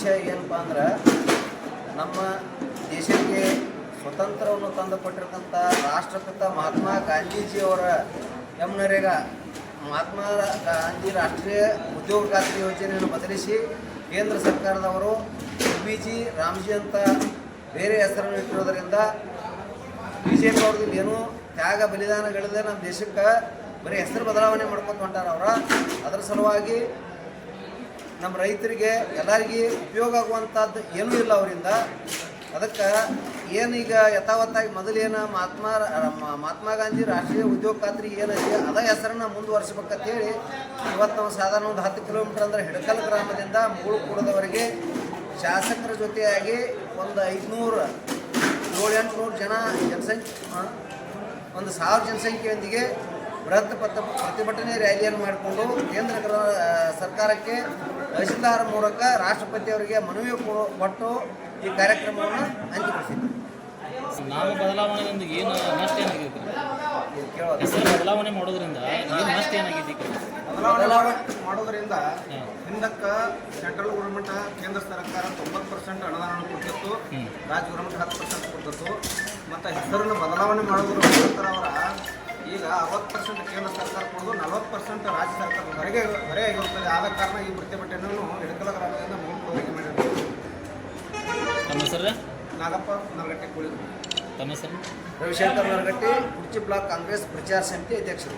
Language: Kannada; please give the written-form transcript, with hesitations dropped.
ಉದ್ದೇಶ ಏನಪ್ಪ ಅಂದ್ರೆ ನಮ್ಮ ದೇಶಕ್ಕೆ ಸ್ವತಂತ್ರವನ್ನು ತಂದುಕೊಟ್ಟಿರ್ತಕ್ಕಂಥ ರಾಷ್ಟ್ರಪಿತ ಮಹಾತ್ಮ ಗಾಂಧೀಜಿಯವರ ನರೇಗಾ ಮಹಾತ್ಮ ಗಾಂಧಿ ರಾಷ್ಟ್ರೀಯ ಉದ್ಯೋಗ ಖಾತ್ರಿ ಯೋಜನೆಯನ್ನು ಬದಲಿಸಿ ಕೇಂದ್ರ ಸರ್ಕಾರದವರು BG ರಾಮ್ಜಿ ಅಂತ ಬೇರೆ ಹೆಸರನ್ನು ಇಟ್ಟಿರೋದರಿಂದ BJP ಅವ್ರದ್ದು ಏನೂ ತ್ಯಾಗ ಬಲಿದಾನಗಳಿದೆ ನಮ್ಮ ದೇಶಕ್ಕೆ ಬರೀ ಹೆಸರು ಬದಲಾವಣೆ ಮಾಡ್ಕೊತ ಹೊಂಟಾರ ಅದರ ಸಲುವಾಗಿ ನಮ್ಮ ರೈತರಿಗೆ ಎಲ್ಲರಿಗೆ ಉಪಯೋಗ ಆಗುವಂಥದ್ದು ಏನೂ ಇಲ್ಲ ಅವರಿಂದ. ಅದಕ್ಕೆ ಏನೀಗ ಯಥಾವತ್ತಾಗಿ ಮೊದಲೇನು ಮಹಾತ್ಮ ಗಾಂಧಿ ರಾಷ್ಟ್ರೀಯ ಉದ್ಯೋಗ ಖಾತ್ರಿ ಏನೈತಿ ಅದ ಹೆಸರನ್ನು ಮುಂದುವರಿಸ್ಬೇಕಂತೇಳಿ ಇವತ್ತು ನಾವು ಸಾಧಾರಣ ಒಂದು 10 ಕಿಲೋಮೀಟ್ರ್ ಅಂದರೆ ಹಿಡಕಲ್ ಗ್ರಾಮದಿಂದ ಮೂಳುಕೂಡದವರೆಗೆ ಶಾಸಕರ ಜೊತೆಯಾಗಿ ಒಂದು 500-700 ಜನ ಜನಸಂಖ್ಯೆ ಒಂದು 1000 ಜನಸಂಖ್ಯೆಯೊಂದಿಗೆ ಬೃಹತ್ ಪ್ರತಿಭಟನೆ ರ್ಯಾಲಿಯನ್ನು ಮಾಡಿಕೊಂಡು ಕೇಂದ್ರ ಸರ್ಕಾರಕ್ಕೆ ತಹಶೀಲ್ದಾರ್ ಮೂಲಕ ರಾಷ್ಟ್ರಪತಿಯವರಿಗೆ ಮನವಿ ಕೊಟ್ಟು ಈ ಕಾರ್ಯಕ್ರಮವನ್ನು ಅಂತಿಮಗೊಳಿಸಿದ್ರು. ನಾಮ ಬದಲಾವಣೆಯಿಂದ ಏನು ನಷ್ಟ ಏನಾಗಿದೆ? ಹೆಸರು ಬದಲಾವಣೆ ಮಾಡೋದ್ರಿಂದ ಏನು ನಷ್ಟ ಏನಾಗಿದೆ? ಬದಲಾವಣೆ ಮಾಡೋದ್ರಿಂದ ಹಿಂದಕ್ಕೆ ಸೆಂಟ್ರಲ್ ಗೌರ್ಮೆಂಟ್ ಕೇಂದ್ರ ಸರ್ಕಾರ 90% ಅನುದಾನ ಕೊಡ್ತಿತ್ತು, ರಾಜ್ಯ ಗೌರ್ಮೆಂಟ್ 10% ಕೊಡ್ತಿತ್ತು. ಮತ್ತು ಹೆಸರನ್ನು ಬದಲಾವಣೆ ಮಾಡೋದ್ರ ಮುಖಾಂತರ ಅವರ ಈಗ 60% ಕೇಂದ್ರ ಸರ್ಕಾರ ಕೊಡೋದು, 40% ರಾಜ್ಯ ಸರ್ಕಾರ ಹೊರಗೆ ಆಗಿರುತ್ತದೆ. ಆದ ಕಾರಣ ಈ ಪ್ರತಿಭಟನೆಯನ್ನು ಹಿಡಕಲ ಗ್ರಾಮದಿಂದ ಮೂಡುವರೆಗೆ ಮಾಡಿರ್ತೀವಿ. ತಮ್ಮ ಹೆಸರು? ನಾಗಪ್ಪ ನರಗಟ್ಟೆ ಕೂಳಿ. ತಮ್ಮ ಹೆಸರು? ರವಿಶಂಕರ್ ನರಗಟ್ಟಿ, ಕುರ್ಚಿ ಬ್ಲಾಕ್ ಕಾಂಗ್ರೆಸ್ ಪ್ರಚಾರ ಸಮಿತಿ ಅಧ್ಯಕ್ಷರು.